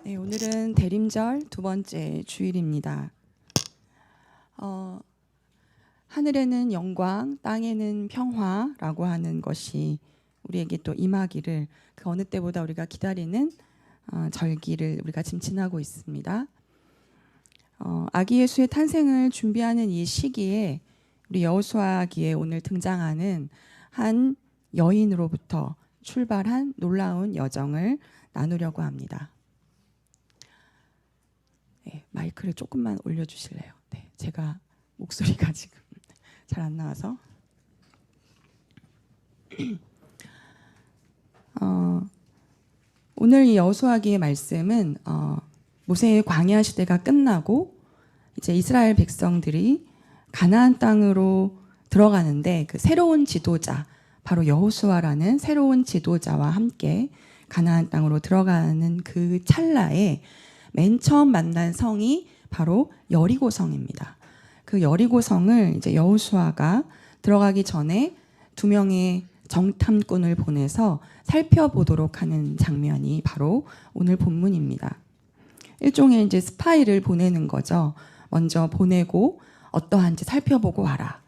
네, 오늘은 대림절 두 번째 주일입니다. 하늘에는 영광, 땅에는 평화라고 하는 것이 우리에게 또 임하기를 그 어느 때보다 우리가 기다리는 절기를 우리가 지금 지나고 있습니다. 아기 예수의 탄생을 준비하는 이 시기에 우리 여호수아기에 오늘 등장하는 한 여인으로부터 출발한 놀라운 여정을 나누려고 합니다. 네, 마이크를 조금만 올려주실래요? 네, 제가 목소리가 지금 잘 안 나와서. 오늘 이 여호수아기의 말씀은 모세의 광야 시대가 끝나고 이제 이스라엘 백성들이 가나안 땅으로 들어가는데 그 새로운 지도자, 바로 여호수아라는 새로운 지도자와 함께 가나안 땅으로 들어가는 그 찰나에 맨 처음 만난 성이 바로 여리고성입니다. 그 여리고성을 이제 여호수아가 들어가기 전에 두 명의 정탐꾼을 보내서 살펴보도록 하는 장면이 바로 오늘 본문입니다. 일종의 이제 스파이를 보내는 거죠. 먼저 보내고 어떠한지 살펴보고 와라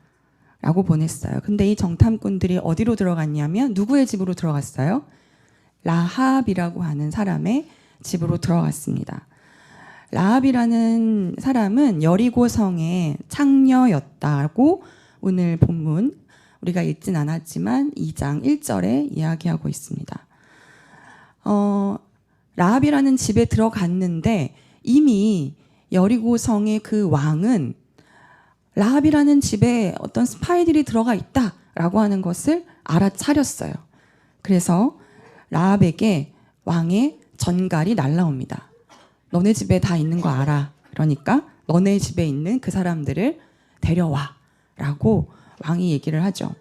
라고 보냈어요. 근데 이 정탐꾼들이 어디로 들어갔냐면 누구의 집으로 들어갔어요? 라합이라고 하는 사람의 집으로 들어갔습니다. 라합이라는 사람은 여리고성의 창녀였다고 오늘 본문 우리가 읽진 않았지만 2장 1절에 이야기하고 있습니다. 라합이라는 집에 들어갔는데 이미 여리고성의 그 왕은 라합이라는 집에 어떤 스파이들이 들어가 있다라고 하는 것을 알아차렸어요. 그래서 라합에게 왕의 전갈이 날라옵니다. 너네 집에 다 있는 거 알아. 그러니까 너네 집에 있는 그 사람들을 데려와 라고 왕이 얘기를 하죠.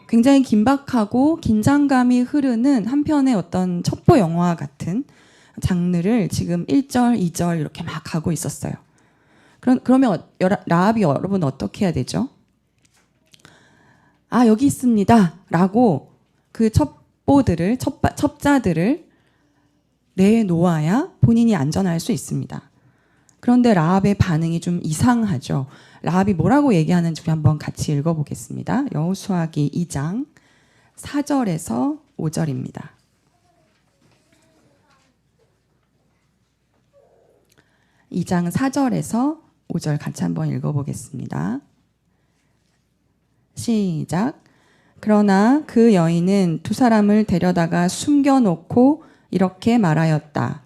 굉장히 긴박하고 긴장감이 흐르는 한편의 어떤 첩보 영화 같은 장르를 지금 1절, 2절 이렇게 막 가고 있었어요. 그러면 라합이 여러분 어떻게 해야 되죠? 아, 여기 있습니다 라고 그 첩자들을 내놓아야 본인이 안전할 수 있습니다. 그런데 라합의 반응이 좀 이상하죠. 라합이 뭐라고 얘기하는지 우리 한번 같이 읽어보겠습니다. 여호수아기 2장 4절에서 5절입니다. 2장 4절에서 5절 같이 한번 읽어보겠습니다. 시작. 그러나 그 여인은 두 사람을 데려다가 숨겨놓고 이렇게 말하였다.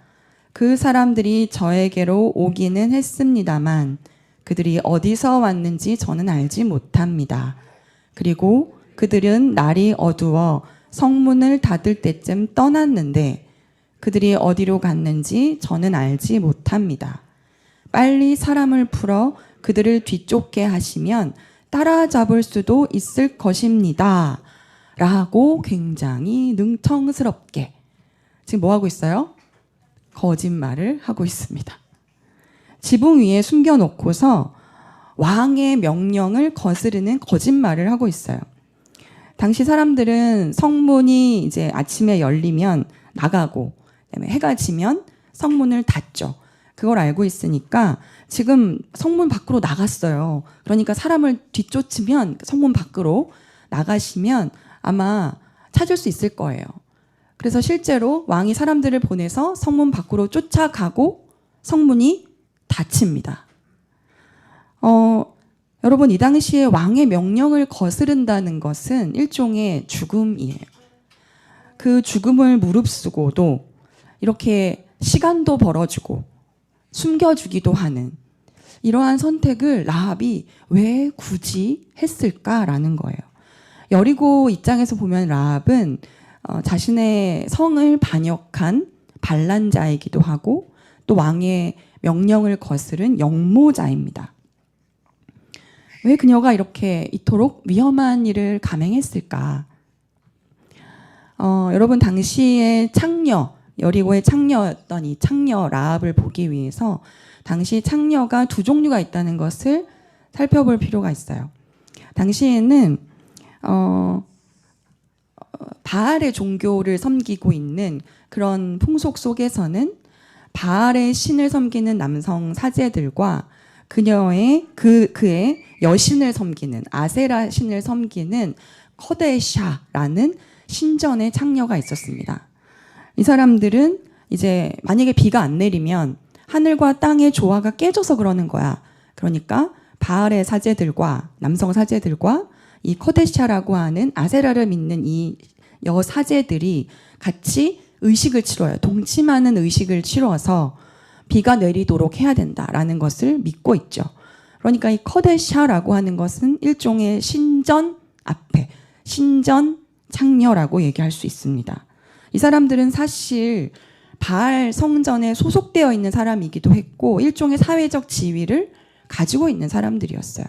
그 사람들이 저에게로 오기는 했습니다만 그들이 어디서 왔는지 저는 알지 못합니다. 그리고 그들은 날이 어두워 성문을 닫을 때쯤 떠났는데 그들이 어디로 갔는지 저는 알지 못합니다. 빨리 사람을 풀어 그들을 뒤쫓게 하시면 따라잡을 수도 있을 것입니다. 라고 굉장히 능청스럽게 지금 뭐 하고 있어요? 거짓말을 하고 있습니다. 지붕 위에 숨겨놓고서 왕의 명령을 거스르는 거짓말을 하고 있어요. 당시 사람들은 성문이 이제 아침에 열리면 나가고 그다음에 해가 지면 성문을 닫죠. 그걸 알고 있으니까 지금 성문 밖으로 나갔어요. 그러니까 사람을 뒤쫓으면 성문 밖으로 나가시면 아마 찾을 수 있을 거예요. 그래서 실제로 왕이 사람들을 보내서 성문 밖으로 쫓아가고 성문이 닫힙니다. 여러분 이 당시에 왕의 명령을 거스른다는 것은 일종의 죽음이에요. 그 죽음을 무릅쓰고도 이렇게 시간도 벌어주고 숨겨주기도 하는 이러한 선택을 라합이 왜 굳이 했을까라는 거예요. 여리고 입장에서 보면 라합은 자신의 성을 반역한 반란자이기도 하고 또 왕의 명령을 거스른 역모자입니다. 왜 그녀가 이렇게 이토록 위험한 일을 감행했을까? 여러분 당시의 창녀, 여리고의 창녀였던 이 창녀 라합을 보기 위해서 당시 창녀가 두 종류가 있다는 것을 살펴볼 필요가 있어요. 당시에는 바알의 종교를 섬기고 있는 그런 풍속 속에서는 바알의 신을 섬기는 남성 사제들과 그의 여신을 섬기는 아세라 신을 섬기는 커데샤라는 신전의 창녀가 있었습니다. 이 사람들은 이제 만약에 비가 안 내리면 하늘과 땅의 조화가 깨져서 그러는 거야. 그러니까 바알의 사제들과 남성 사제들과 이 커데샤라고 하는 아세라를 믿는 이 여사제들이 같이 의식을 치러요. 동침하는 의식을 치러서 비가 내리도록 해야 된다라는 것을 믿고 있죠. 그러니까 이 커데샤라고 하는 것은 일종의 신전 앞에 신전 창녀라고 얘기할 수 있습니다. 이 사람들은 사실 바알 성전에 소속되어 있는 사람이기도 했고 일종의 사회적 지위를 가지고 있는 사람들이었어요.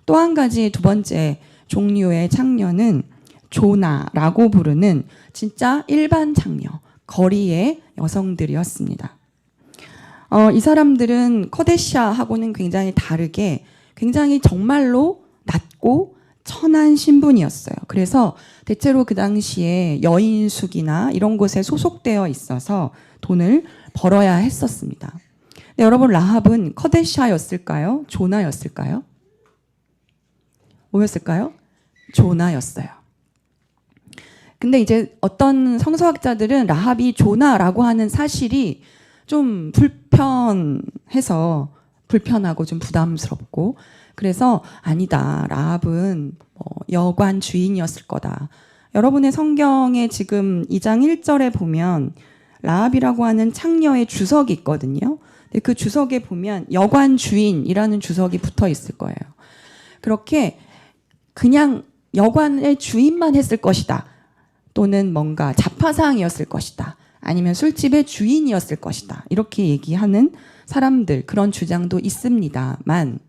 또 한 가지 두 번째 종류의 창녀는 조나라고 부르는 진짜 일반 창녀, 거리의 여성들이었습니다. 이 사람들은 커데샤하고는 굉장히 다르게 굉장히 정말로 낮고 천한 신분이었어요. 그래서 대체로 그 당시에 여인숙이나 이런 곳에 소속되어 있어서 돈을 벌어야 했었습니다. 네, 여러분 라합은 커데샤였을까요? 조나였을까요? 뭐였을까요? 조나였어요. 근데 이제 어떤 성서학자들은 라합이 조나라고 하는 사실이 좀 불편하고 좀 부담스럽고 그래서 아니다. 라합은 여관 주인이었을 거다. 여러분의 성경에 지금 2장 1절에 보면 라합이라고 하는 창녀의 주석이 있거든요. 근데 그 주석에 보면 여관 주인이라는 주석이 붙어 있을 거예요. 그렇게 그냥 여관의 주인만 했을 것이다. 또는 뭔가 잡화상이었을 것이다. 아니면 술집의 주인이었을 것이다. 이렇게 얘기하는 사람들, 그런 주장도 있습니다만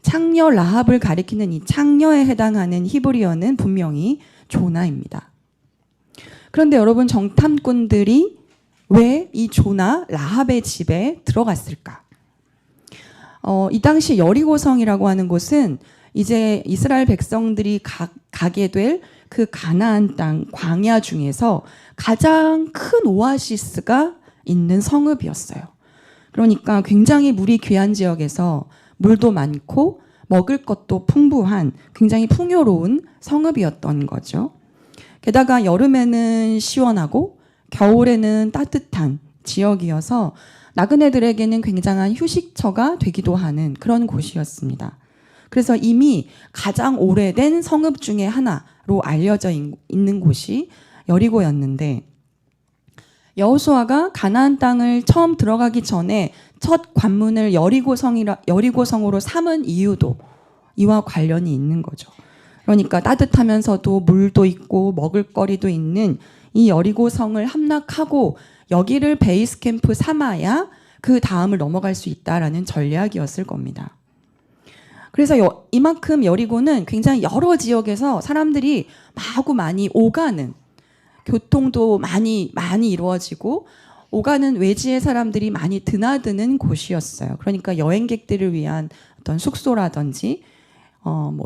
창녀 라합을 가리키는 이 창녀에 해당하는 히브리어는 분명히 조나입니다. 그런데 여러분 정탐꾼들이 왜 이 조나 라합의 집에 들어갔을까? 이 당시 여리고성이라고 하는 곳은 이제 이스라엘 백성들이 가게 될 그 가나안 땅 광야 중에서 가장 큰 오아시스가 있는 성읍이었어요. 그러니까 굉장히 물이 귀한 지역에서 물도 많고 먹을 것도 풍부한 굉장히 풍요로운 성읍이었던 거죠. 게다가 여름에는 시원하고 겨울에는 따뜻한 지역이어서 나그네들에게는 굉장한 휴식처가 되기도 하는 그런 곳이었습니다. 그래서 이미 가장 오래된 성읍 중에 하나로 알려져 있는 곳이 여리고였는데 여호수아가 가나안 땅을 처음 들어가기 전에 첫 관문을 여리고성으로 삼은 이유도 이와 관련이 있는 거죠. 그러니까 따뜻하면서도 물도 있고 먹을거리도 있는 이 여리고성을 함락하고 여기를 베이스 캠프 삼아야 그 다음을 넘어갈 수 있다라는 전략이었을 겁니다. 그래서 이만큼 여리고는 굉장히 여러 지역에서 사람들이 마구 많이 오가는 교통도 많이 이루어지고 오가는 외지의 사람들이 많이 드나드는 곳이었어요. 그러니까 여행객들을 위한 어떤 숙소라든지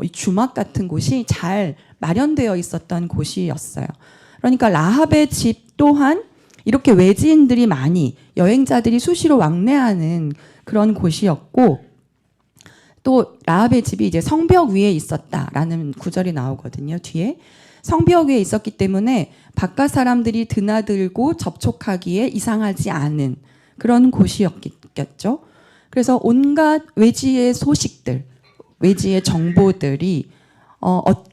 이 주막 같은 곳이 잘 마련되어 있었던 곳이었어요. 그러니까 라합의 집 또한 이렇게 외지인들이 많이 여행자들이 수시로 왕래하는 그런 곳이었고 또 라합의 집이 이제 성벽 위에 있었다라는 구절이 나오거든요. 뒤에 성벽 위에 있었기 때문에 바깥 사람들이 드나들고 접촉하기에 이상하지 않은 그런 곳이었겠죠. 그래서 온갖 외지의 소식들, 외지의 정보들이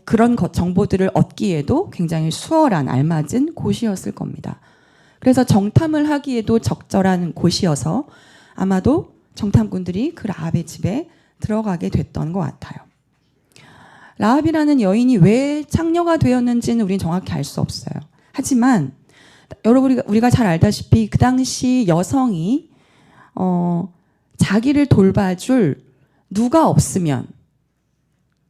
그런 정보들을 얻기에도 굉장히 수월한 알맞은 곳이었을 겁니다. 그래서 정탐을 하기에도 적절한 곳이어서 아마도 정탐꾼들이 그 라합의 집에 들어가게 됐던 것 같아요. 라합이라는 여인이 왜 창녀가 되었는지는 우리는 정확히 알 수 없어요. 하지만 여러분 우리가 잘 알다시피 그 당시 여성이 자기를 돌봐줄 누가 없으면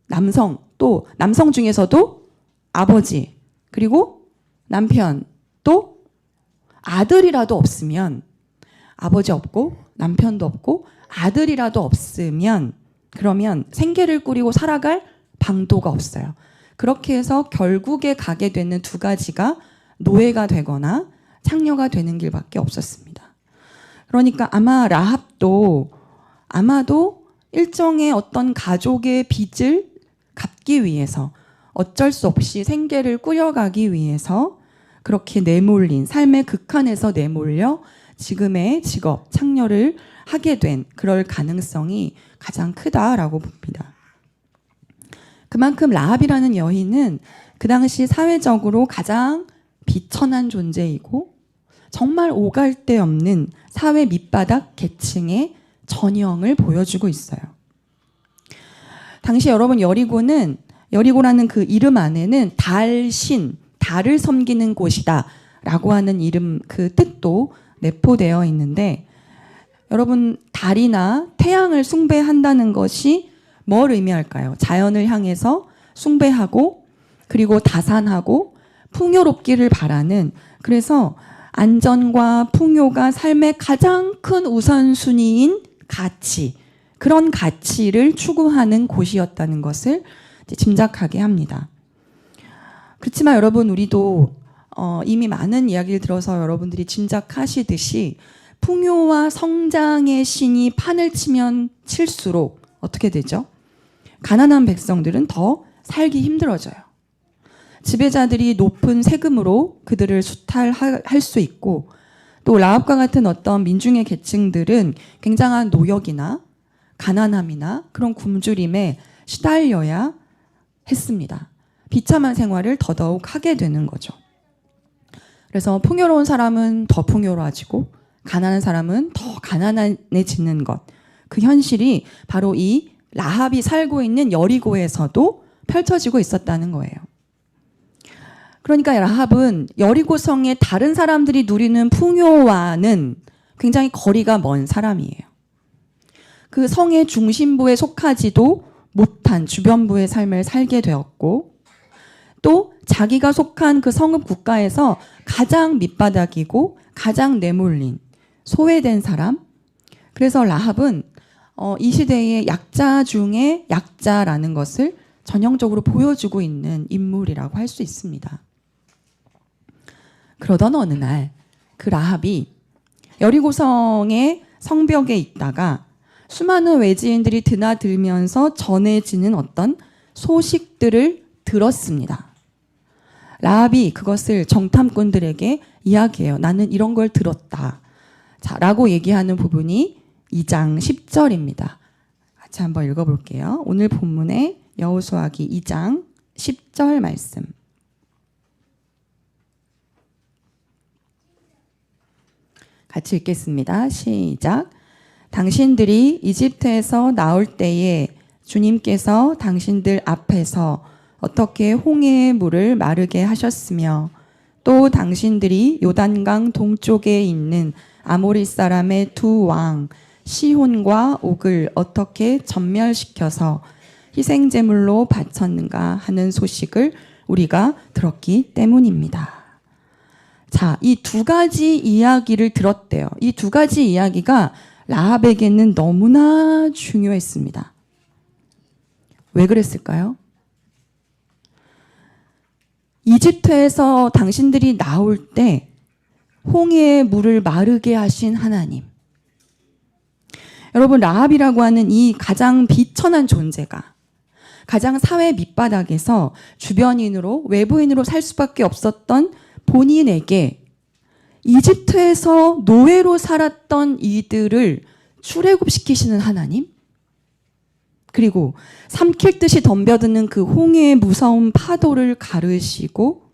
남성 중에서도 아버지 그리고 남편 또 아들이라도 없으면 아버지 없고 남편도 없고 아들이라도 없으면 그러면 생계를 꾸리고 살아갈 방도가 없어요. 그렇게 해서 결국에 가게 되는 두 가지가 노예가 되거나 창녀가 되는 길밖에 없었습니다. 그러니까 아마 라합도 아마도 일정의 어떤 가족의 빚을 갚기 위해서 어쩔 수 없이 생계를 꾸려가기 위해서 그렇게 내몰린 삶의 극한에서 내몰려 지금의 직업 창녀를 하게 된 그럴 가능성이 가장 크다라고 봅니다. 그만큼 라합이라는 여인은 그 당시 사회적으로 가장 비천한 존재이고 정말 오갈 데 없는 사회 밑바닥 계층의 전형을 보여주고 있어요. 당시 여러분 여리고라는 그 이름 안에는 달신, 달을 섬기는 곳이다 라고 하는 이름 그 뜻도 내포되어 있는데 여러분 달이나 태양을 숭배한다는 것이 뭘 의미할까요? 자연을 향해서 숭배하고 그리고 다산하고 풍요롭기를 바라는 그래서 안전과 풍요가 삶의 가장 큰 우선순위인 가치 그런 가치를 추구하는 곳이었다는 것을 짐작하게 합니다. 그렇지만 여러분 우리도 이미 많은 이야기를 들어서 여러분들이 짐작하시듯이 풍요와 성장의 신이 판을 치면 칠수록 어떻게 되죠? 가난한 백성들은 더 살기 힘들어져요. 지배자들이 높은 세금으로 그들을 수탈할 수 있고 또 라합과 같은 어떤 민중의 계층들은 굉장한 노역이나 가난함이나 그런 굶주림에 시달려야 했습니다. 비참한 생활을 더더욱 하게 되는 거죠. 그래서 풍요로운 사람은 더 풍요로워지고 가난한 사람은 더 가난해지는 것. 그 현실이 바로 이 라합이 살고 있는 여리고에서도 펼쳐지고 있었다는 거예요. 그러니까 라합은 여리고성의 다른 사람들이 누리는 풍요와는 굉장히 거리가 먼 사람이에요. 그 성의 중심부에 속하지도 못한 주변부의 삶을 살게 되었고 또 자기가 속한 그 성읍 국가에서 가장 밑바닥이고 가장 내몰린 소외된 사람. 그래서 라합은 이 시대의 약자 중에 약자라는 것을 전형적으로 보여주고 있는 인물이라고 할 수 있습니다. 그러던 어느 날 그 라합이 여리고성의 성벽에 있다가 수많은 외지인들이 드나들면서 전해지는 어떤 소식들을 들었습니다. 라합이 그것을 정탐꾼들에게 이야기해요. 나는 이런 걸 들었다. 자, 라고 얘기하는 부분이 2장 10절입니다. 같이 한번 읽어볼게요. 오늘 본문의 여호수아기 2장 10절 말씀. 같이 읽겠습니다. 시작. 당신들이 이집트에서 나올 때에 주님께서 당신들 앞에서 어떻게 홍해의 물을 마르게 하셨으며 또 당신들이 요단강 동쪽에 있는 아모리 사람의 두 왕 시혼과 옥을 어떻게 전멸시켜서 희생제물로 바쳤는가 하는 소식을 우리가 들었기 때문입니다. 자, 이 두 가지 이야기를 들었대요. 이 두 가지 이야기가 라합에게는 너무나 중요했습니다. 왜 그랬을까요? 이집트에서 당신들이 나올 때 홍해의 물을 마르게 하신 하나님. 여러분, 라합이라고 하는 이 가장 비천한 존재가 가장 사회 밑바닥에서 주변인으로 외부인으로 살 수밖에 없었던 본인에게 이집트에서 노예로 살았던 이들을 출애굽시키시는 하나님, 그리고 삼킬 듯이 덤벼드는 그 홍해의 무서운 파도를 가르시고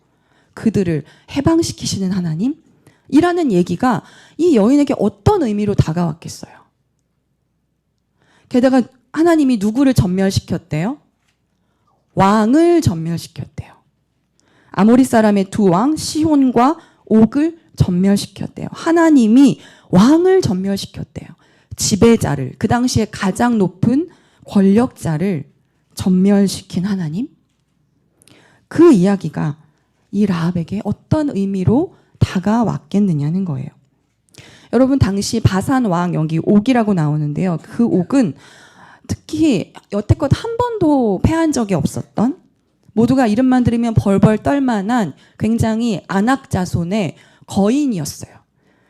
그들을 해방시키시는 하나님, 이라는 얘기가 이 여인에게 어떤 의미로 다가왔겠어요? 게다가 하나님이 누구를 전멸시켰대요? 왕을 전멸시켰대요. 아모리 사람의 두 왕 시혼과 옥을 전멸시켰대요. 하나님이 왕을 전멸시켰대요. 지배자를, 그 당시에 가장 높은 권력자를 전멸시킨 하나님. 그 이야기가 이 라합에게 어떤 의미로 다가왔겠느냐는 거예요. 여러분, 당시 바산 왕, 여기 옥이라고 나오는데요. 그 옥은 특히 여태껏 한 번도 패한 적이 없었던 모두가 이름만 들으면 벌벌 떨만한 굉장히 안악자손의 거인이었어요.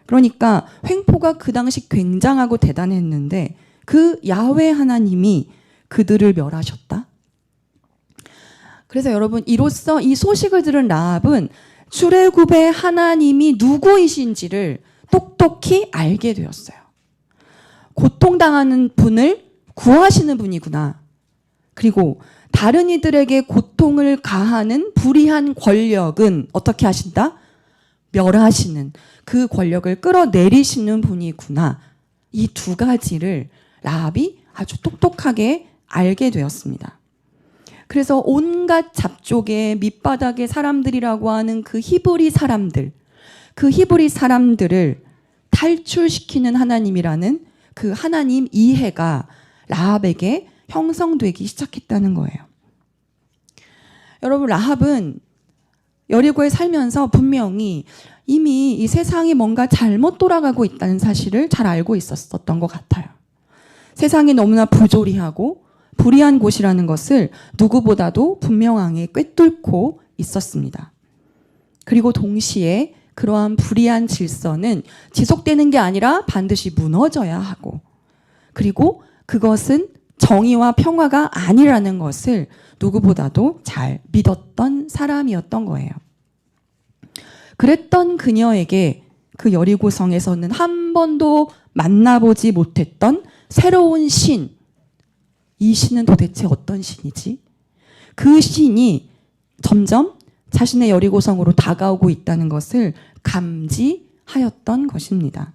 그러니까 횡포가 그 당시 굉장하고 대단했는데 그 야훼 하나님이 그들을 멸하셨다. 그래서 여러분, 이로써 이 소식을 들은 라합은 출애굽의 하나님이 누구이신지를 똑똑히 알게 되었어요. 고통당하는 분을 구하시는 분이구나. 그리고 다른 이들에게 고통을 가하는 불의한 권력은 어떻게 하신다? 멸하시는, 그 권력을 끌어내리시는 분이구나. 이 두 가지를 라합이 아주 똑똑하게 알게 되었습니다. 그래서 온갖 잡족의 밑바닥의 사람들이라고 하는 그 히브리 사람들을 탈출시키는 하나님이라는 그 하나님 이해가 라합에게 형성되기 시작했다는 거예요. 여러분, 라합은 여리고에 살면서 분명히 이미 이 세상이 뭔가 잘못 돌아가고 있다는 사실을 잘 알고 있었던 것 같아요. 세상이 너무나 부조리하고 불의한 곳이라는 것을 누구보다도 분명하게 꿰뚫고 있었습니다. 그리고 동시에 그러한 불의한 질서는 지속되는 게 아니라 반드시 무너져야 하고, 그리고 그것은 정의와 평화가 아니라는 것을 누구보다도 잘 믿었던 사람이었던 거예요. 그랬던 그녀에게 그 여리고성에서는 한 번도 만나보지 못했던 새로운 신, 이 신은 도대체 어떤 신이지? 그 신이 점점 자신의 여리고성으로 다가오고 있다는 것을 감지하였던 것입니다.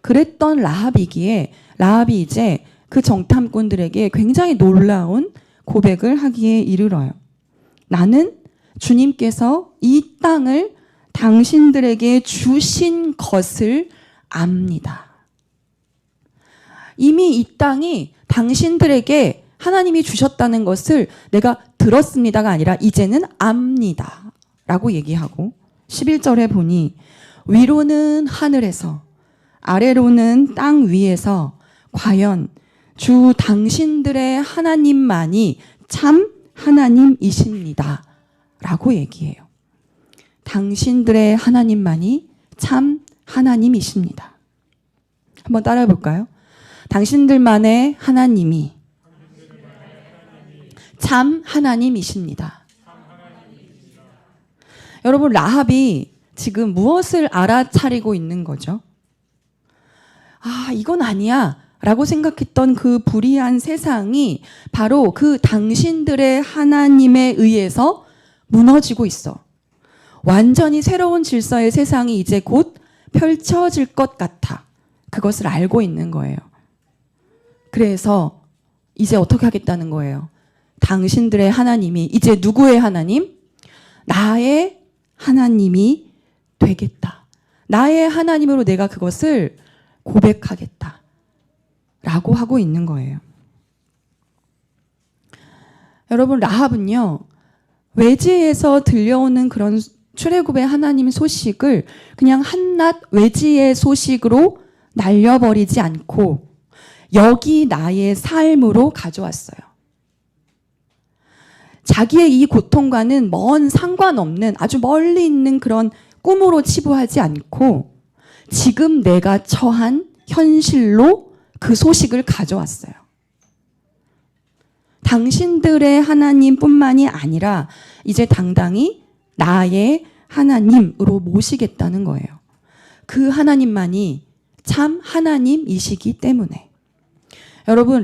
그랬던 라합이기에 라합이 이제 그 정탐꾼들에게 굉장히 놀라운 고백을 하기에 이르러요. 나는 주님께서 이 땅을 당신들에게 주신 것을 압니다. 이미 이 땅이 당신들에게 하나님이 주셨다는 것을 내가 들었습니다가 아니라 이제는 압니다 라고 얘기하고, 11절에 보니 위로는 하늘에서 아래로는 땅 위에서 과연 주 당신들의 하나님만이 참 하나님이십니다 라고 얘기해요. 당신들의 하나님만이 참 하나님이십니다. 한번 따라해 볼까요? 당신들만의 하나님이 참 하나님이십니다. 여러분, 라합이 지금 무엇을 알아차리고 있는 거죠? 아, 이건 아니야 라고 생각했던 그 불의한 세상이 바로 그 당신들의 하나님에 의해서 무너지고 있어. 완전히 새로운 질서의 세상이 이제 곧 펼쳐질 것 같아. 그것을 알고 있는 거예요. 그래서 이제 어떻게 하겠다는 거예요? 당신들의 하나님이 이제 누구의 하나님? 나의 하나님이 되겠다. 나의 하나님으로 내가 그것을 고백하겠다. 라고 하고 있는 거예요. 여러분, 라합은요, 외지에서 들려오는 그런 출애굽의 하나님 소식을 그냥 한낱 외지의 소식으로 날려버리지 않고 여기 나의 삶으로 가져왔어요. 자기의 이 고통과는 먼 상관없는 아주 멀리 있는 그런 꿈으로 치부하지 않고 지금 내가 처한 현실로 그 소식을 가져왔어요. 당신들의 하나님뿐만이 아니라 이제 당당히 나의 하나님으로 모시겠다는 거예요. 그 하나님만이 참 하나님이시기 때문에. 여러분,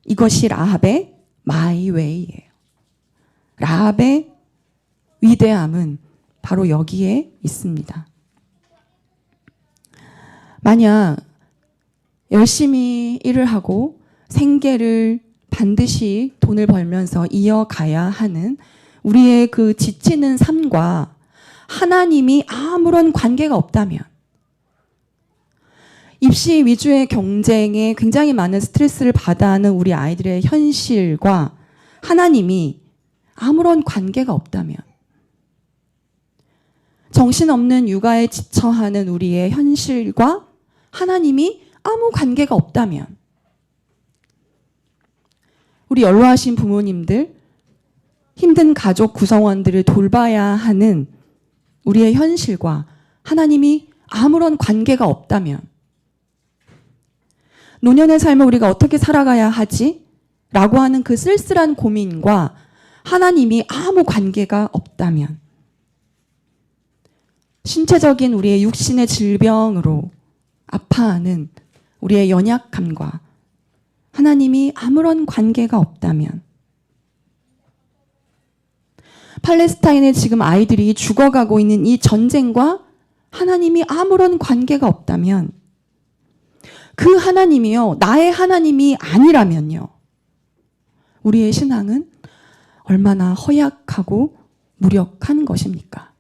이것이 라합의 마이 웨이예요. 라합의 위대함은 바로 여기에 있습니다. 만약 열심히 일을 하고 생계를 반드시 돈을 벌면서 이어가야 하는 우리의 그 지치는 삶과 하나님이 아무런 관계가 없다면, 입시 위주의 경쟁에 굉장히 많은 스트레스를 받아 하는 우리 아이들의 현실과 하나님이 아무런 관계가 없다면, 정신없는 육아에 지쳐하는 우리의 현실과 하나님이 아무 관계가 없다면, 우리 연로하신 부모님들, 힘든 가족 구성원들을 돌봐야 하는 우리의 현실과 하나님이 아무런 관계가 없다면, 노년의 삶을 우리가 어떻게 살아가야 하지? 라고 하는 그 쓸쓸한 고민과 하나님이 아무 관계가 없다면, 신체적인 우리의 육신의 질병으로 아파하는 우리의 연약함과 하나님이 아무런 관계가 없다면, 팔레스타인의 지금 아이들이 죽어가고 있는 이 전쟁과 하나님이 아무런 관계가 없다면, 그 하나님이요, 나의 하나님이 아니라면요, 우리의 신앙은 얼마나 허약하고 무력한 것입니까?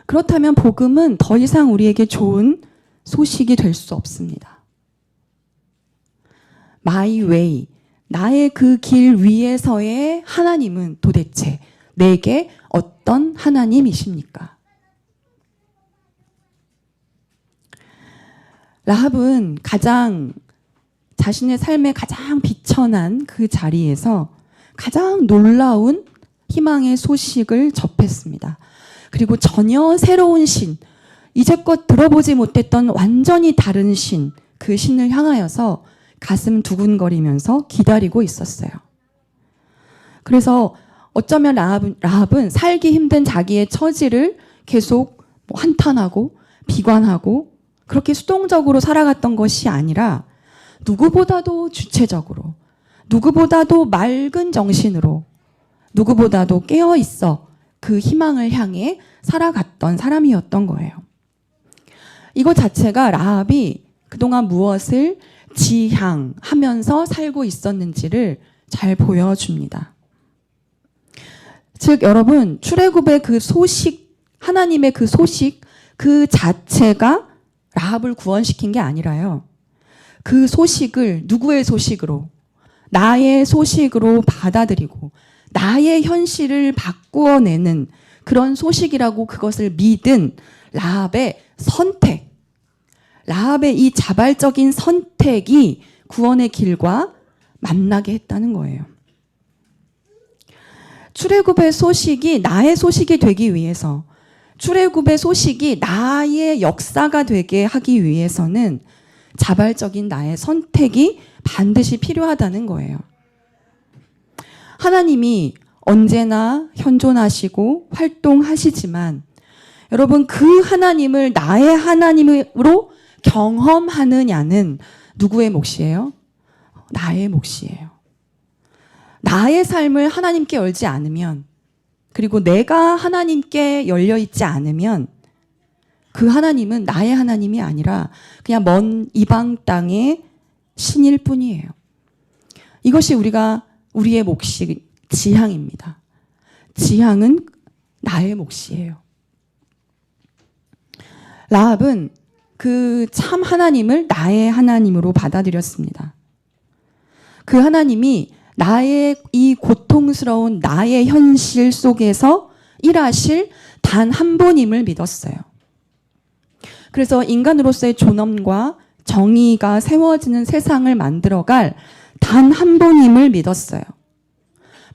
그렇다면 복음은 더 이상 우리에게 좋은 소식이 될 수 없습니다. My way, 나의 그 길 위에서의 하나님은 도대체 내게 어떤 하나님이십니까? 라합은 자신의 삶에 가장 비천한 그 자리에서 가장 놀라운 희망의 소식을 접했습니다. 그리고 전혀 새로운 신, 이제껏 들어보지 못했던 완전히 다른 신, 그 신을 향하여서 가슴 두근거리면서 기다리고 있었어요. 그래서 어쩌면 라합은 살기 힘든 자기의 처지를 계속 한탄하고 비관하고 그렇게 수동적으로 살아갔던 것이 아니라 누구보다도 주체적으로, 누구보다도 맑은 정신으로, 누구보다도 깨어 있어 그 희망을 향해 살아갔던 사람이었던 거예요. 이것 자체가 라합이 그동안 무엇을 지향하면서 살고 있었는지를 잘 보여줍니다. 즉 여러분, 출애굽의 그 소식, 하나님의 그 소식 그 자체가 라합을 구원시킨 게 아니라요, 그 소식을 누구의 소식으로? 나의 소식으로 받아들이고 나의 현실을 바꾸어내는 그런 소식이라고 그것을 믿은 라합의 선택, 라합의 이 자발적인 선택이 구원의 길과 만나게 했다는 거예요. 출애굽의 소식이 나의 소식이 되기 위해서, 출애굽의 소식이 나의 역사가 되게 하기 위해서는 자발적인 나의 선택이 반드시 필요하다는 거예요. 하나님이 언제나 현존하시고 활동하시지만 여러분, 그 하나님을 나의 하나님으로 경험하느냐는 누구의 몫이에요? 나의 몫이에요. 나의 삶을 하나님께 열지 않으면, 그리고 내가 하나님께 열려 있지 않으면 그 하나님은 나의 하나님이 아니라 그냥 먼 이방 땅의 신일 뿐이에요. 이것이 우리의 몫이 지향입니다. 지향은 나의 몫이에요. 라합은 그 참 하나님을 나의 하나님으로 받아들였습니다. 그 하나님이 나의 이 고통스러운 나의 현실 속에서 일하실 단 한 분임을 믿었어요. 그래서 인간으로서의 존엄과 정의가 세워지는 세상을 만들어갈 단 한 분임을 믿었어요.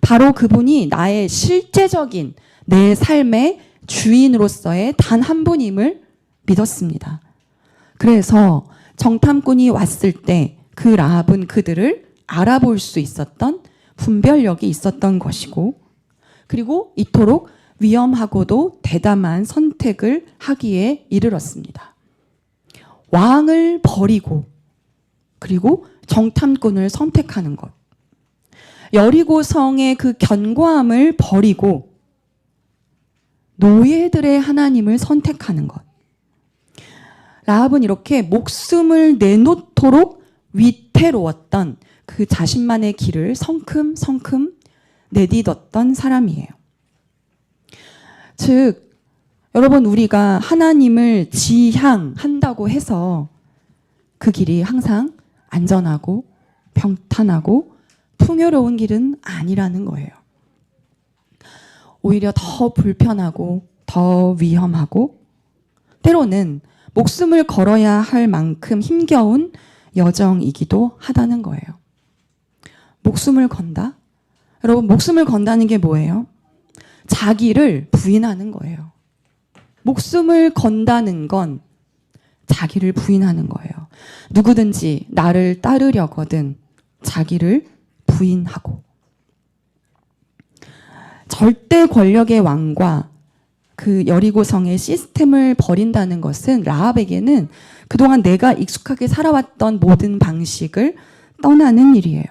바로 그분이 나의 실제적인 내 삶의 주인으로서의 단 한 분임을 믿었습니다. 그래서 정탐꾼이 왔을 때 그 라합은 그들을 알아볼 수 있었던 분별력이 있었던 것이고, 그리고 이토록 위험하고도 대담한 선택을 하기에 이르렀습니다. 왕을 버리고 그리고 정탐꾼을 선택하는 것, 여리고성의 그 견고함을 버리고 노예들의 하나님을 선택하는 것. 라합은 이렇게 목숨을 내놓도록 위태로웠던 그 자신만의 길을 성큼성큼 내딛었던 사람이에요. 즉 여러분, 우리가 하나님을 지향한다고 해서 그 길이 항상 안전하고 평탄하고 풍요로운 길은 아니라는 거예요. 오히려 더 불편하고 더 위험하고 때로는 목숨을 걸어야 할 만큼 힘겨운 여정이기도 하다는 거예요. 목숨을 건다? 여러분, 목숨을 건다는 게 뭐예요? 자기를 부인하는 거예요. 목숨을 건다는 건 자기를 부인하는 거예요. 누구든지 나를 따르려거든 자기를 부인하고. 절대 권력의 왕과 그 여리고성의 시스템을 버린다는 것은 라합에게는 그동안 내가 익숙하게 살아왔던 모든 방식을 떠나는 일이에요.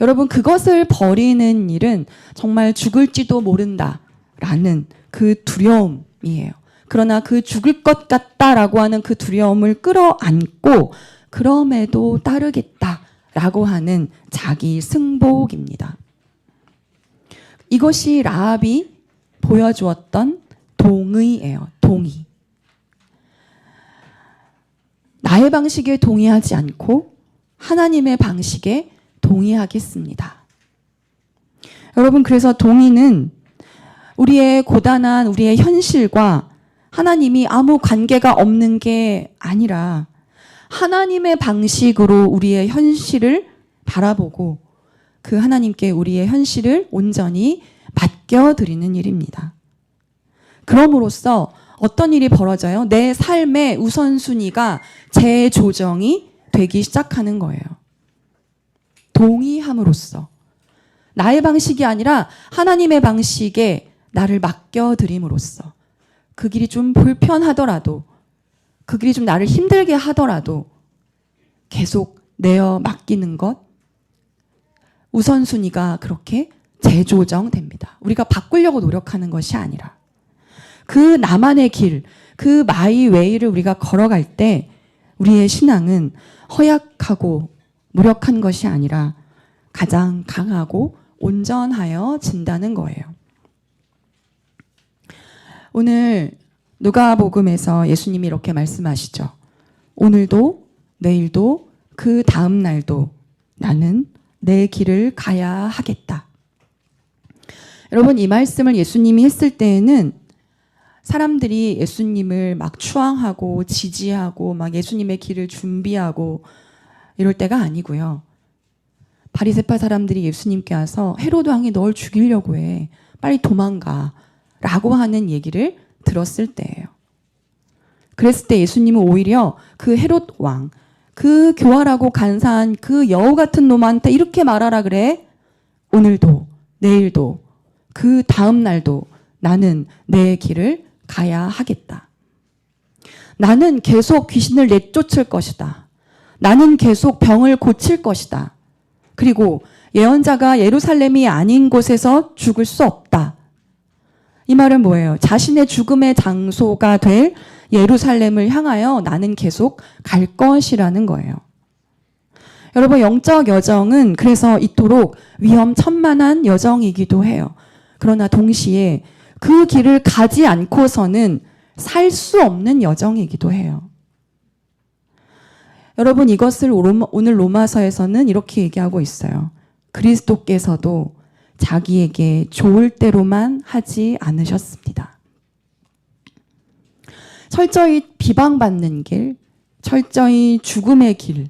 여러분, 그것을 버리는 일은 정말 죽을지도 모른다라는 그 두려움이에요. 그러나 그 죽을 것 같다라고 하는 그 두려움을 끌어안고 그럼에도 따르겠다라고 하는 자기 승복입니다. 이것이 라합이 보여주었던 동의예요. 동의. 나의 방식에 동의하지 않고 하나님의 방식에 동의하겠습니다. 여러분, 그래서 동의는 우리의 고단한 우리의 현실과 하나님이 아무 관계가 없는 게 아니라 하나님의 방식으로 우리의 현실을 바라보고 그 하나님께 우리의 현실을 온전히 맡겨드리는 일입니다. 그럼으로써 어떤 일이 벌어져요? 내 삶의 우선순위가 재조정이 되기 시작하는 거예요. 동의함으로써 나의 방식이 아니라 하나님의 방식에 나를 맡겨드림으로써 그 길이 좀 불편하더라도 그 길이 좀 나를 힘들게 하더라도 계속 내어 맡기는 것, 우선순위가 그렇게 재조정됩니다. 우리가 바꾸려고 노력하는 것이 아니라 그 나만의 길, 그 마이 웨이를 우리가 걸어갈 때 우리의 신앙은 허약하고 무력한 것이 아니라 가장 강하고 온전하여 진다는 거예요. 오늘 누가복음에서 예수님이 이렇게 말씀하시죠. 오늘도 내일도 그 다음 날도 나는 내 길을 가야 하겠다. 여러분, 이 말씀을 예수님이 했을 때에는 사람들이 예수님을 막 추앙하고 지지하고 막 예수님의 길을 준비하고 이럴 때가 아니고요. 바리새파 사람들이 예수님께 와서 헤로드 왕이 널 죽이려고 해. 빨리 도망가. 라고 하는 얘기를 들었을 때예요. 그랬을 때 예수님은 오히려 그 헤롯 왕, 그 교활하고 간사한 그 여우 같은 놈한테 이렇게 말하라 그래. 오늘도 내일도 그 다음 날도 나는 내 길을 가야 하겠다. 나는 계속 귀신을 내쫓을 것이다. 나는 계속 병을 고칠 것이다. 그리고 예언자가 예루살렘이 아닌 곳에서 죽을 수 없다. 이 말은 뭐예요? 자신의 죽음의 장소가 될 예루살렘을 향하여 나는 계속 갈 것이라는 거예요. 여러분, 영적 여정은 그래서 이토록 위험천만한 여정이기도 해요. 그러나 동시에 그 길을 가지 않고서는 살 수 없는 여정이기도 해요. 여러분, 이것을 오늘 로마서에서는 이렇게 얘기하고 있어요. 그리스도께서도 자기에게 좋을 대로만 하지 않으셨습니다. 철저히 비방받는 길, 철저히 죽음의 길,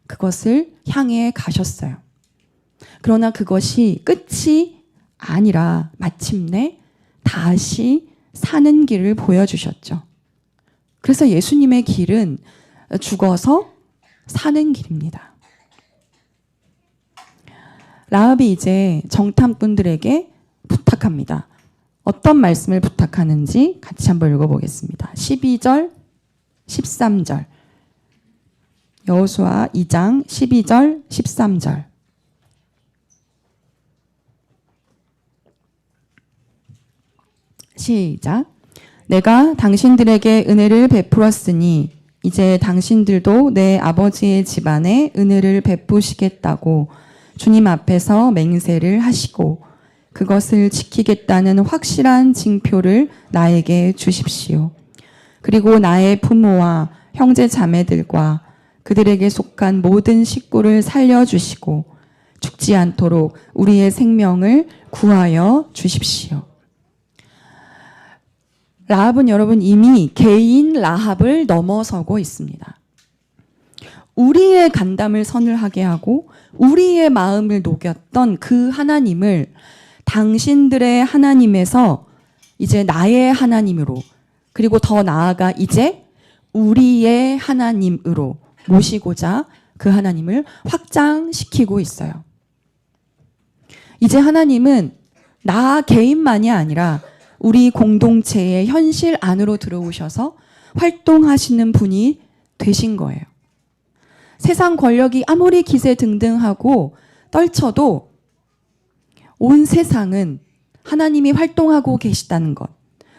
그것을 향해 가셨어요. 그러나 그것이 끝이 아니라 마침내 다시 사는 길을 보여주셨죠. 그래서 예수님의 길은 죽어서 사는 길입니다. 라합이 이제 정탐꾼들에게 부탁합니다. 어떤 말씀을 부탁하는지 같이 한번 읽어보겠습니다. 12절, 13절. 여호수아 2장 12절, 13절. 시작. 내가 당신들에게 은혜를 베풀었으니 이제 당신들도 내 아버지의 집안에 은혜를 베푸시겠다고 주님 앞에서 맹세를 하시고 그것을 지키겠다는 확실한 징표를 나에게 주십시오. 그리고 나의 부모와 형제 자매들과 그들에게 속한 모든 식구를 살려주시고 죽지 않도록 우리의 생명을 구하여 주십시오. 라합은 여러분 이미 개인 라합을 넘어서고 있습니다. 우리의 간담을 서늘하게 하고 우리의 마음을 녹였던 그 하나님을 당신들의 하나님에서 이제 나의 하나님으로, 그리고 더 나아가 이제 우리의 하나님으로 모시고자 그 하나님을 확장시키고 있어요. 이제 하나님은 나 개인만이 아니라 우리 공동체의 현실 안으로 들어오셔서 활동하시는 분이 되신 거예요. 세상 권력이 아무리 기세등등하고 떨쳐도 온 세상은 하나님이 활동하고 계시다는 것,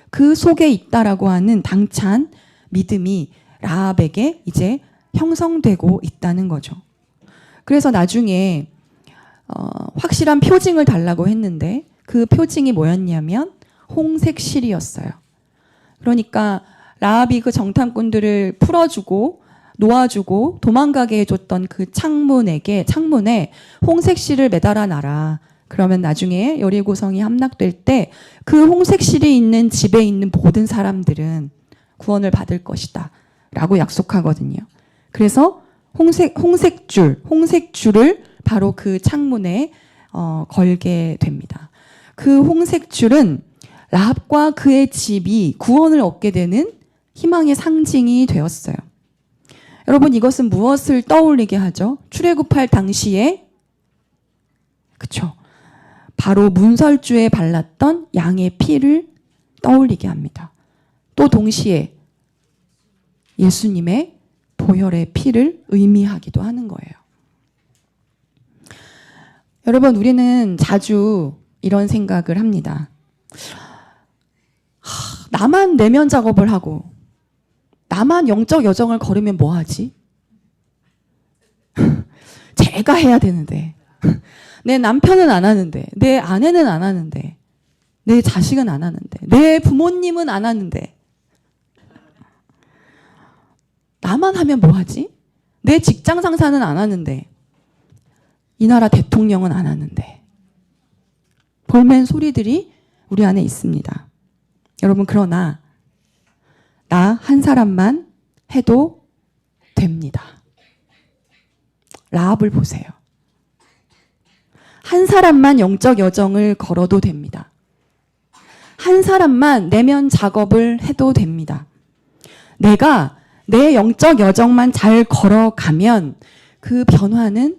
그 속에 있다라고 하는 당찬 믿음이 라합에게 이제 형성되고 있다는 거죠. 그래서 나중에 확실한 표징을 달라고 했는데 그 표징이 뭐였냐면 홍색실이었어요. 그러니까 라합이 그 정탐꾼들을 풀어주고 놓아주고 도망가게 해줬던 그 창문에 홍색실을 매달아 놔라. 그러면 나중에 여리고성이 함락될 때 그 홍색실이 있는 집에 있는 모든 사람들은 구원을 받을 것이다 라고 약속하거든요. 그래서 홍색줄을 바로 그 창문에 걸게 됩니다. 그 홍색줄은 라합과 그의 집이 구원을 얻게 되는 희망의 상징이 되었어요. 여러분, 이것은 무엇을 떠올리게 하죠? 출애굽할 당시에, 그쵸, 바로 문설주에 발랐던 양의 피를 떠올리게 합니다. 또 동시에 예수님의 보혈의 피를 의미하기도 하는 거예요. 여러분, 우리는 자주 이런 생각을 합니다. 나만 내면 작업을 하고 나만 영적 여정을 걸으면 뭐하지? 제가 해야 되는데, 내 남편은 안 하는데, 내 아내는 안 하는데, 내 자식은 안 하는데, 내 부모님은 안 하는데, 나만 하면 뭐하지? 내 직장 상사는 안 하는데, 이 나라 대통령은 안 하는데, 볼멘 소리들이 우리 안에 있습니다. 여러분, 그러나 나 한 사람만 해도 됩니다. 라합을 보세요. 한 사람만 영적 여정을 걸어도 됩니다. 한 사람만 내면 작업을 해도 됩니다. 내가 내 영적 여정만 잘 걸어가면 그 변화는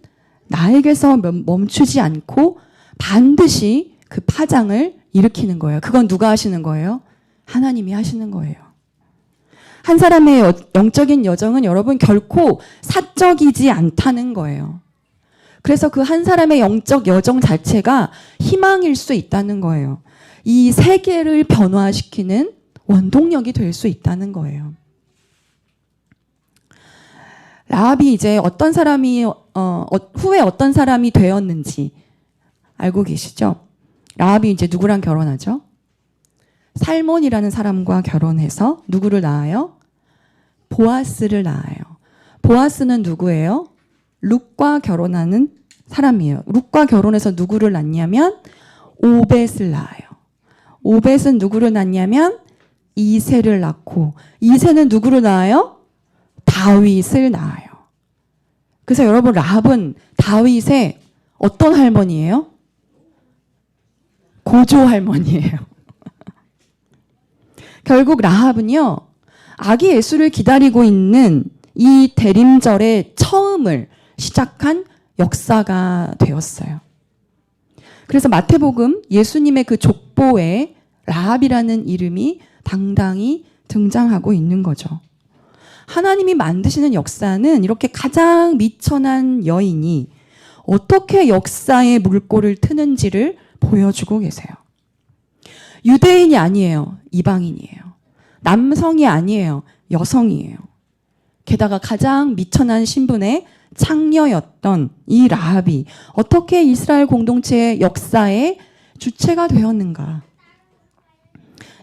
나에게서 멈추지 않고 반드시 그 파장을 일으키는 거예요. 그건 누가 하시는 거예요? 하나님이 하시는 거예요. 한 사람의 영적인 여정은 여러분 결코 사적이지 않다는 거예요. 그래서 그 한 사람의 영적 여정 자체가 희망일 수 있다는 거예요. 이 세계를 변화시키는 원동력이 될 수 있다는 거예요. 라합이 이제 어떤 사람이 후에 어떤 사람이 되었는지 알고 계시죠? 라합이 이제 누구랑 결혼하죠? 살몬이라는 사람과 결혼해서 누구를 낳아요? 보아스를 낳아요. 보아스는 누구예요? 룻과 결혼하는 사람이에요. 룻과 결혼해서 누구를 낳냐면 오벳을 낳아요. 오벳은 누구를 낳냐면 이새를 낳고, 이새는 누구를 낳아요? 다윗을 낳아요. 그래서 여러분, 라합은 다윗의 어떤 할머니예요? 고조 할머니예요. 결국 라합은요, 아기 예수를 기다리고 있는 이 대림절의 처음을 시작한 역사가 되었어요. 그래서 마태복음 예수님의 그 족보에 라합이라는 이름이 당당히 등장하고 있는 거죠. 하나님이 만드시는 역사는 이렇게 가장 미천한 여인이 어떻게 역사의 물꼬를 트는지를 보여주고 계세요. 유대인이 아니에요. 이방인이에요. 남성이 아니에요. 여성이에요. 게다가 가장 미천한 신분의 창녀였던 이 라합이 어떻게 이스라엘 공동체의 역사의 주체가 되었는가?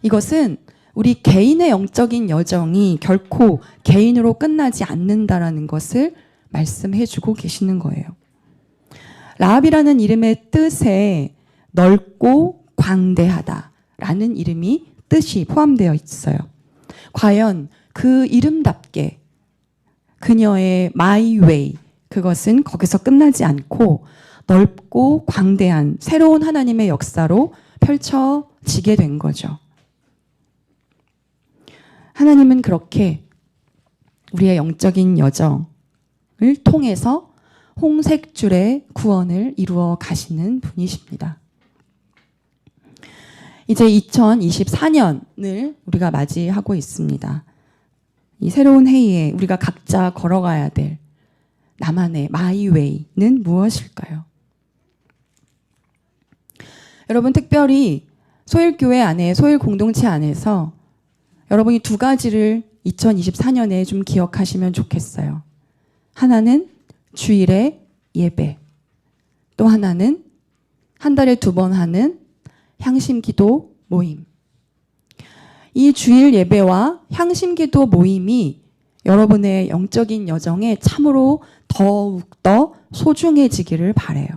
이것은 우리 개인의 영적인 여정이 결코 개인으로 끝나지 않는다라는 것을 말씀해 주고 계시는 거예요. 라합이라는 이름의 뜻에 넓고 광대하다라는 뜻이 포함되어 있어요. 과연 그 이름답게 그녀의 my way, 그것은 거기서 끝나지 않고 넓고 광대한 새로운 하나님의 역사로 펼쳐지게 된 거죠. 하나님은 그렇게 우리의 영적인 여정을 통해서 홍색줄의 구원을 이루어 가시는 분이십니다. 이제 2024년을 우리가 맞이하고 있습니다. 이 새로운 해에 우리가 각자 걸어가야 될 나만의 my way는 무엇일까요? 여러분, 특별히 소일교회 안에, 소일 공동체 안에서 여러분이 두 가지를 2024년에 좀 기억하시면 좋겠어요. 하나는 주일의 예배, 또 하나는 한 달에 2번 하는 향심기도 모임. 이 주일 예배와 향심기도 모임이 여러분의 영적인 여정에 참으로 더욱더 소중해지기를 바라요.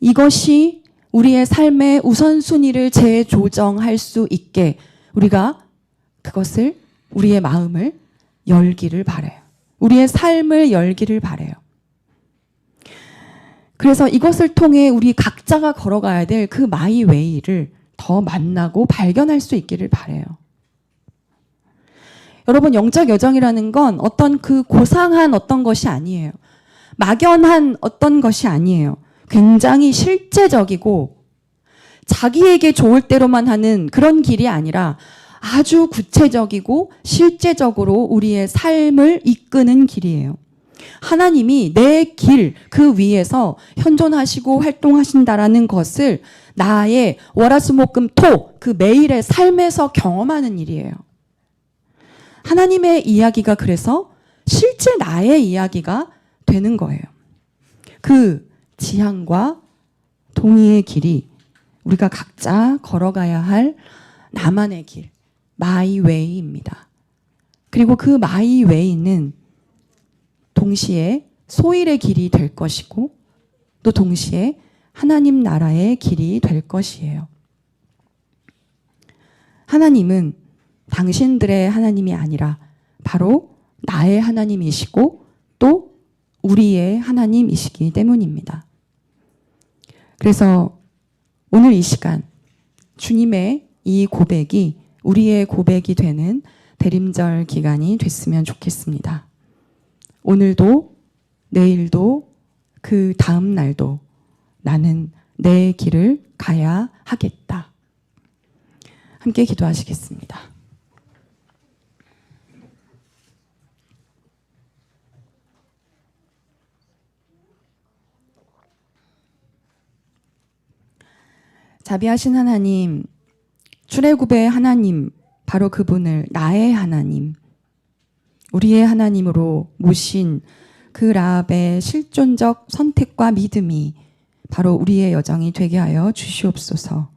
이것이 우리의 삶의 우선순위를 재조정할 수 있게 우리가 그것을, 우리의 마음을 열기를 바라요. 우리의 삶을 열기를 바라요. 그래서 이것을 통해 우리 각자가 걸어가야 될 그 마이 웨이를 더 만나고 발견할 수 있기를 바라요. 여러분, 영적 여정이라는 건 어떤 그 고상한 어떤 것이 아니에요. 막연한 어떤 것이 아니에요. 굉장히 실제적이고 자기에게 좋을 대로만 하는 그런 길이 아니라 아주 구체적이고 실제적으로 우리의 삶을 이끄는 길이에요. 하나님이 내 길 그 위에서 현존하시고 활동하신다라는 것을 나의 월화수목금토 그 매일의 삶에서 경험하는 일이에요. 하나님의 이야기가 그래서 실제 나의 이야기가 되는 거예요. 그 지향과 동의의 길이 우리가 각자 걸어가야 할 나만의 길, 마이 웨이입니다. 그리고 그 마이 웨이는 동시에 소일의 길이 될 것이고 또 동시에 하나님 나라의 길이 될 것이에요. 하나님은 당신들의 하나님이 아니라 바로 나의 하나님이시고 또 우리의 하나님이시기 때문입니다. 그래서 오늘 이 시간 주님의 이 고백이 우리의 고백이 되는 대림절 기간이 됐으면 좋겠습니다. 오늘도 내일도 그 다음 날도 나는 내 길을 가야 하겠다. 함께 기도하시겠습니다. 자비하신 하나님, 출애굽의 하나님, 바로 그분을 나의 하나님, 우리의 하나님으로 모신 그 라합의 실존적 선택과 믿음이 바로 우리의 여정이 되게 하여 주시옵소서.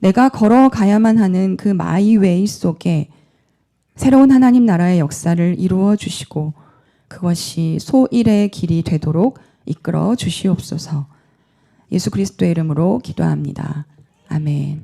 내가 걸어가야만 하는 그 마이 웨이 속에 새로운 하나님 나라의 역사를 이루어 주시고 그것이 소일의 길이 되도록 이끌어 주시옵소서. 예수 그리스도의 이름으로 기도합니다. 아멘.